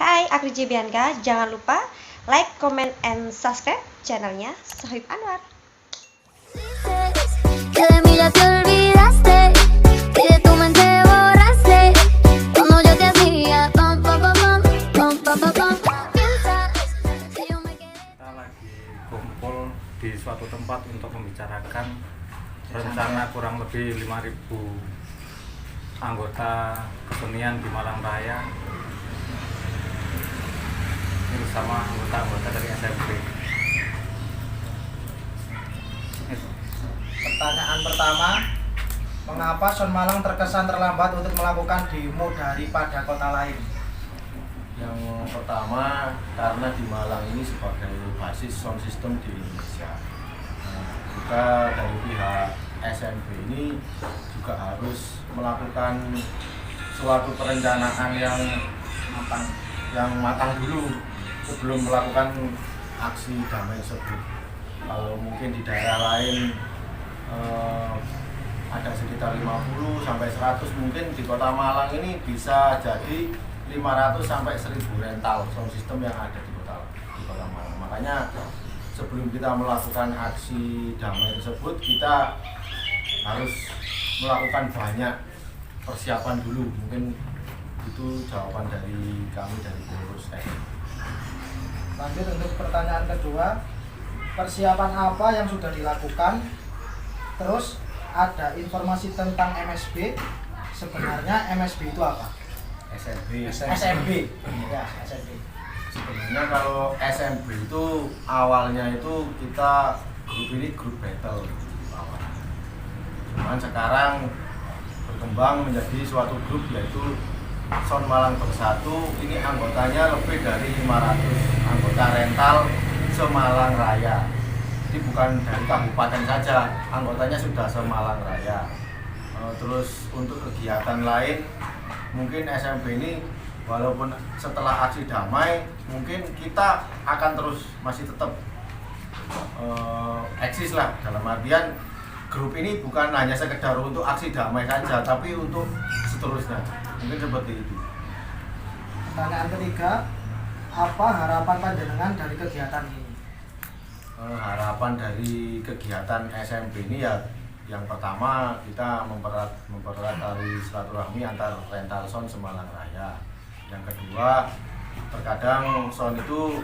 Hai, aku Jebianka. Jangan lupa like, comment, and subscribe channelnya Sohib Anwar. Que de mí ya te olvidaste, que de tu mente borraste, como yo te hacía, pam, pam, pam, pam, pam, pam, pam, pam. Piensas que yo me quedé. Kita lagi kumpul di suatu tempat untuk membicarakan rencana kurang lebih 5.000 anggota kesenian di Malang Raya. Ini bersama anggota-anggota dari SMP. Pertanyaan pertama, mengapa Son Malang terkesan terlambat untuk melakukan demo daripada kota lain? Yang pertama, karena di Malang ini sebagai basis sound system di Indonesia, juga dari pihak SMP ini juga harus melakukan suatu perencanaan yang matang dulu sebelum melakukan aksi damai tersebut. Kalau mungkin di daerah lain ada sekitar 50 sampai 100, mungkin di Kota Malang ini bisa jadi 500 sampai 1000 rental sound system yang ada di Kota Malang. Makanya sebelum kita melakukan aksi damai tersebut, kita harus melakukan banyak persiapan dulu. Mungkin itu jawaban dari kami dari pengurus. Lanjut untuk pertanyaan kedua, persiapan apa yang sudah dilakukan? Terus ada informasi tentang MSB. Sebenarnya MSB itu apa? SMP. SMB. Ya, SMB. Sebenarnya kalau SMP itu awalnya itu kita grup ini grup battle. Cuman sekarang berkembang menjadi suatu grup yaitu Son Malang Bersatu. Ini anggotanya lebih dari 500 anggota rental se-Malang Raya. Jadi bukan dari kabupaten saja, anggotanya sudah se-Malang Raya. Terus untuk kegiatan lain, mungkin SMP ini walaupun setelah aksi damai, mungkin kita akan terus masih tetap eksis lah, dalam artian grup ini bukan hanya sekedar untuk aksi damai saja, tapi untuk seterusnya. Mungkin seperti itu. Pertanyaan ketiga, apa harapan panjenengan dari kegiatan ini? Harapan dari kegiatan SMP ini ya, yang pertama kita mempererat tali silaturahmi antar rental sound se-Malang Raya. Yang kedua, terkadang sound itu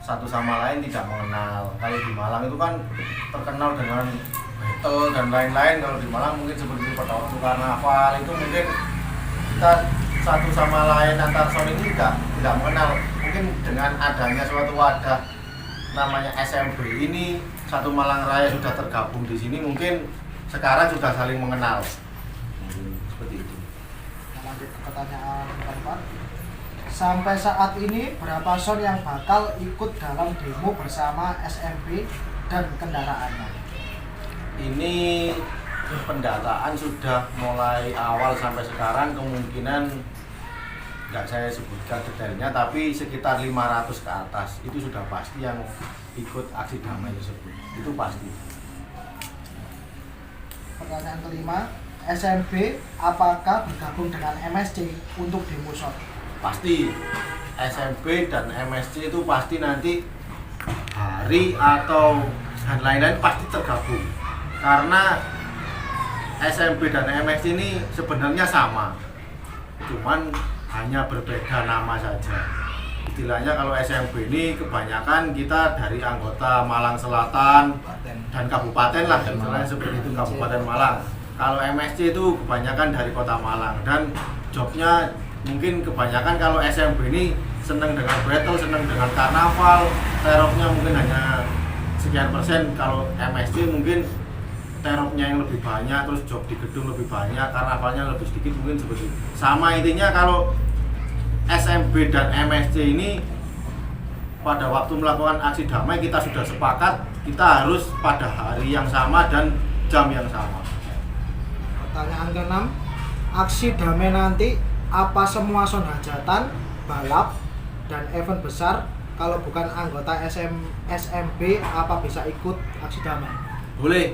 satu sama lain tidak mengenal. Kalau di Malang itu kan terkenal dengan battle dan lain-lain. Kalau di Malang mungkin seperti pertawaan karnaval itu mungkin kita satu sama lain antar sound ini tidak mengenal. Mungkin dengan adanya suatu wadah namanya SMP ini, satu Malang Raya sudah tergabung di sini, mungkin sekarang sudah saling mengenal. Mungkin seperti itu. Lanjut ke pertanyaan keempat. Sampai saat ini berapa son yang bakal ikut dalam demo bersama SMP dan kendaraannya? Ini pendataan sudah mulai awal sampai sekarang, kemungkinan nggak saya sebutkan detailnya, tapi sekitar 500 ke atas itu sudah pasti yang ikut aksi damai tersebut, itu pasti. Pertanyaan kelima, SMP apakah bergabung dengan MSC untuk demo son? Pasti SMP dan MSC itu pasti nanti hari atau dan lain-lain pasti tergabung, karena SMP dan MSC ini sebenarnya sama, cuman hanya berbeda nama saja. Istilahnya kalau SMP ini kebanyakan kita dari anggota Malang Selatan dan Kabupaten lah, istilahnya seperti itu, Kabupaten Malang. Kalau MSC itu kebanyakan dari Kota Malang, dan jobnya mungkin kebanyakan kalau SMP ini seneng dengan battle, seneng dengan karnaval, teropnya mungkin hanya sekian persen. Kalau MSC mungkin teropnya yang lebih banyak, terus job di gedung lebih banyak, karnavalnya lebih sedikit, mungkin seperti itu. Sama intinya, kalau SMP dan MSC ini pada waktu melakukan aksi damai kita sudah sepakat kita harus pada hari yang sama dan jam yang sama. Pertanyaan keenam, aksi damai nanti apa semua son hajatan, balap, dan event besar kalau bukan anggota SMP apa bisa ikut aksi damai? Boleh,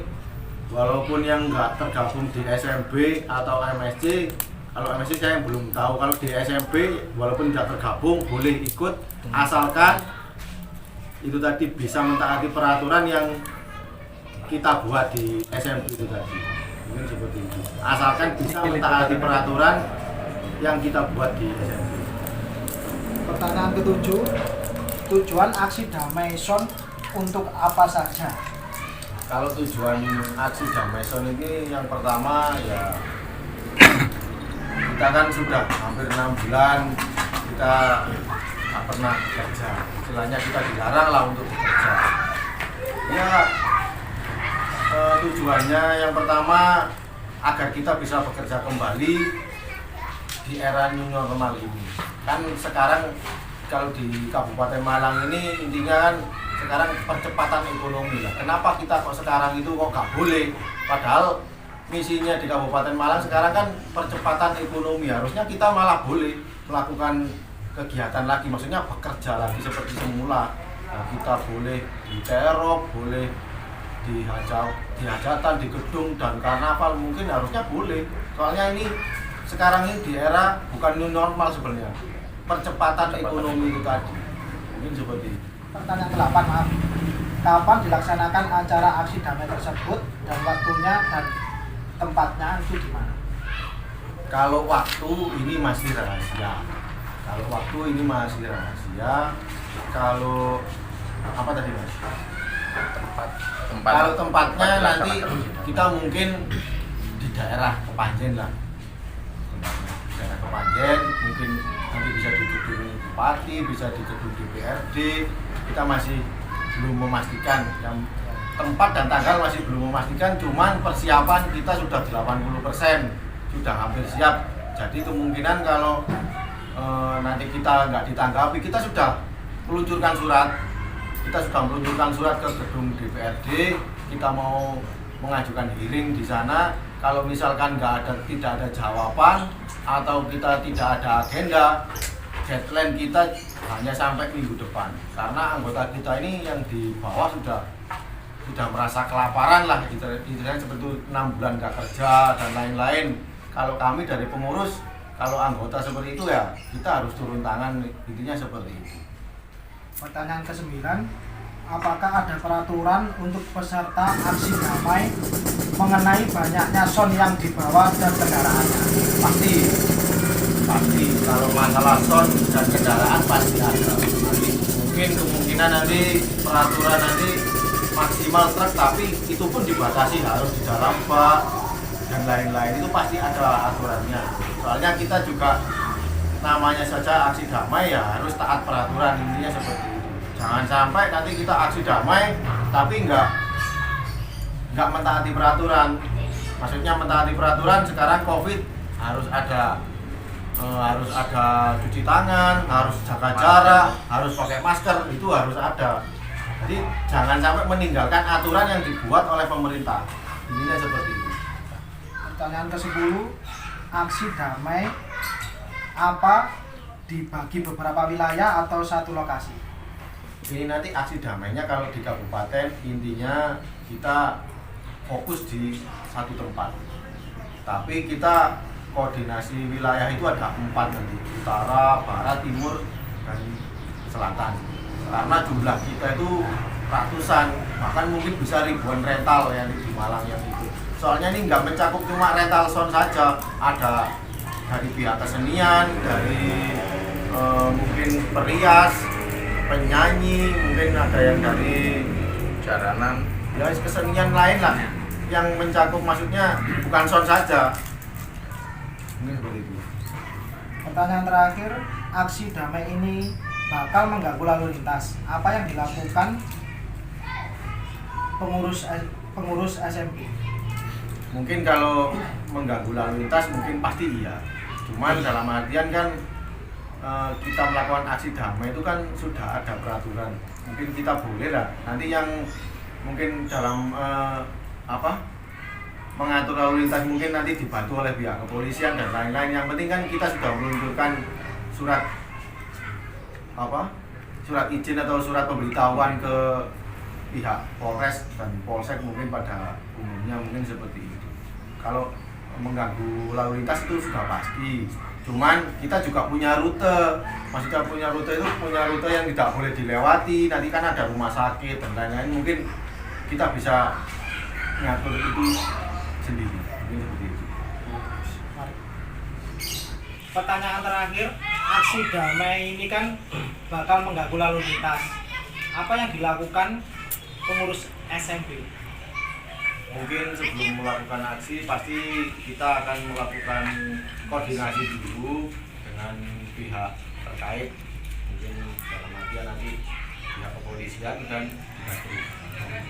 walaupun yang nggak tergabung di SMP atau MSC Kalau MSC saya belum tahu. Kalau di SMP walaupun tidak tergabung boleh ikut asalkan itu tadi bisa mentaati peraturan yang kita buat di SMP itu tadi. Mungkin seperti itu. Asalkan bisa mentaati peraturan yang kita buat di SMP. Pertanyaan ketujuh, tujuan aksi damai SON untuk apa saja? Kalau tujuan aksi damai SON ini yang pertama ya kita kan sudah hampir 6 bulan kita nggak pernah bekerja, istilahnya kita dilarang lah untuk bekerja. Ya tujuannya yang pertama agar kita bisa bekerja kembali di era new normal ini. Kan sekarang kalau di Kabupaten Malang ini intinya kan sekarang percepatan ekonomi lah. Kenapa kita kok sekarang itu kok nggak boleh? Padahal misinya di Kabupaten Malang sekarang kan percepatan ekonomi. Harusnya kita malah boleh melakukan kegiatan lagi, maksudnya bekerja lagi seperti semula. Nah, kita boleh di terop, boleh di hajatan, di gedung dan karnaval mungkin harusnya boleh. Soalnya ini sekarang ini di era bukan new normal sebenarnya. Percepatan ekonomi itu tadi. Mungkin seperti itu. Pertanyaan ke-8, maaf. Kapan dilaksanakan acara aksi damai tersebut dan waktunya dan tempatnya itu di mana? Kalau waktu ini masih rahasia. Kalau apa tadi Mas? Kalau tempatnya nanti kita mungkin di daerah Kepanjen lah. Daerah Kepanjen mungkin nanti bisa di gedung Bupati, bisa di gedung DPRD. Kita masih belum memastikan yang tempat dan tanggal masih belum memastikan, cuman persiapan kita sudah 80%, sudah hampir siap. Jadi kemungkinan kalau nanti kita nggak ditanggapi, kita sudah meluncurkan surat ke gedung DPRD. Kita mau mengajukan hearing di sana. Kalau misalkan tidak ada jawaban atau kita tidak ada agenda, deadline kita hanya sampai minggu depan. Karena anggota kita ini yang di bawah sudah merasa kelaparan lah, istilahnya seperti 6 bulan gak kerja dan lain-lain. Kalau kami dari pengurus, kalau anggota seperti itu ya kita harus turun tangan, intinya seperti itu. Pertanyaan ke-9, apakah ada peraturan untuk peserta aksi damai mengenai banyaknya SON yang dibawa dan kendaraannya? Pasti kalau masalah SON dan kendaraan pasti ada. Nanti mungkin kemungkinan nanti peraturan nanti maksimal truk, tapi itu pun dibatasi harus di dalam bak dan lain-lain, itu pasti ada aturannya. Soalnya kita juga namanya saja aksi damai ya harus taat peraturan, intinya seperti itu. Jangan sampai nanti kita aksi damai tapi nggak mentaati peraturan. Maksudnya mentaati peraturan, sekarang COVID harus ada cuci tangan, harus jaga jarak, harus pakai masker, itu harus ada. Jadi jangan sampai meninggalkan aturan yang dibuat oleh pemerintah. Intinya seperti itu. Pertanyaan ke-10, aksi damai apa dibagi beberapa wilayah atau satu lokasi? Ini nanti aksi damainya kalau di kabupaten intinya kita fokus di satu tempat. Tapi kita koordinasi wilayah itu ada 4 nanti, utara, barat, timur, dan selatan. Karena jumlah kita itu ratusan, bahkan mungkin bisa ribuan rental yang di Malang yang itu. Soalnya ini nggak mencakup cuma rental sound saja, ada dari pihak kesenian, dari mungkin perias, penyanyi, mungkin ada yang dari jaranan, ya kesenian lain lah yang mencakup, maksudnya bukan sound saja. Ini seperti itu. Pertanyaan terakhir, aksi damai ini bakal mengganggu lalu lintas. Apa yang dilakukan pengurus SMP? Mungkin kalau mengganggu lalu lintas mungkin pasti iya. Cuman dalam artian kan kita melakukan aksi damai itu kan sudah ada peraturan. Mungkin kita boleh lah. Nanti yang mungkin dalam mengatur lalu lintas mungkin nanti dibantu oleh pihak kepolisian dan lain-lain. Yang penting kan kita sudah meluncurkan surat izin atau surat pemberitahuan ke pihak Polres dan Polsek mungkin pada umumnya mungkin seperti itu. Kalau mengganggu lalu lintas itu sudah pasti. Cuman kita juga punya rute, maksudnya punya rute yang tidak boleh dilewati. Nanti kan ada rumah sakit dan lain-lain, mungkin kita bisa ngatur itu sendiri. Mungkin seperti itu. Pertanyaan terakhir, aksi damai ini kan bakal mengganggu lalu lintas. Apa yang dilakukan pengurus SMB? Mungkin sebelum melakukan aksi pasti kita akan melakukan koordinasi dulu dengan pihak terkait, mungkin dalam artian nanti pihak kepolisian dan dinas perhubungan.